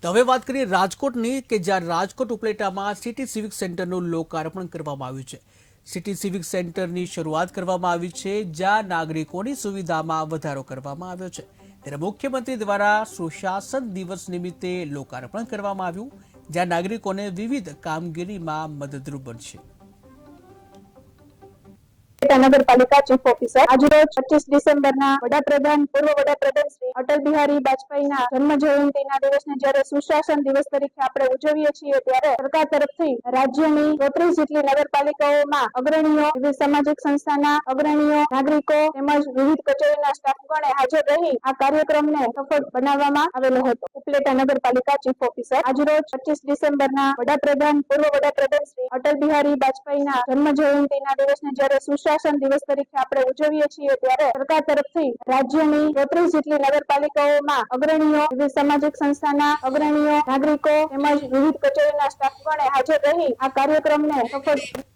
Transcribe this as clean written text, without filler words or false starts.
તો હવે વાત કરીએ રાજકોટની કે જ્યાં રાજકોટ ઉપલેટામાં સિટી સિવિક સેન્ટરનું લોકાર્પણ કરવામાં આવ્યું છે। સિટી સિવિક સેન્ટરની શરૂઆત કરવામાં આવી છે, જ્યાં નાગરિકોની સુવિધામાં વધારો કરવામાં આવ્યો છે। ત્યારે મુખ્યમંત્રી દ્વારા સુશાસન દિવસ નિમિત્તે લોકાર્પણ કરવામાં આવ્યું, જ્યાં નાગરિકોને વિવિધ કામગીરીમાં મદદરૂપ બનશે। નગરપાલિકા ચીફ ઓફિસર આજરોજ 25 ડિસેમ્બરના વડાપ્રધાન પૂર્વ વડાપ્રધાન શ્રી અટલ બિહારી વાજપેયીના જન્મ જયંતિના દિવસને જ્યારે સુશાસન દિવસ તરીકે આપણે ઉજવીએ છીએ, ત્યારે સરકાર તરફથી રાજ્યની 34 જેટલી નગરપાલિકાઓમાં અગ્રણીઓ, વિવિધ સામાજિક સંસ્થાના અગ્રણીઓ, નાગરિકો તેમજ વિવિધ કચેરીના સ્ટાફગણે હાજર રહી આ કાર્યક્રમને સફળ બનાવવામાં આવેલો હતો। ઉપલેટા નગરપાલિકા ચીફ ઓફિસર આજરોજ 25 ડિસેમ્બરના વડાપ્રધાન પૂર્વ વડાપ્રધાન શ્રી અટલ બિહારી વાજપેયીના જન્મ જયંતિના દિવસને જ્યારે સુશાસન દિવસ તરીકે આપણે ઉજવીએ છીએ, ત્યારે સરકાર તરફથી રાજ્યની 34 જેટલી નગરપાલિકાઓમાં અગ્રણીઓ, વિવિધ સામાજિક સંસ્થાના અગ્રણીઓ, નાગરિકો તેમજ વિવિધ કચેરીના સ્ટાફગણે હાજર રહી આ કાર્યક્રમને સફળ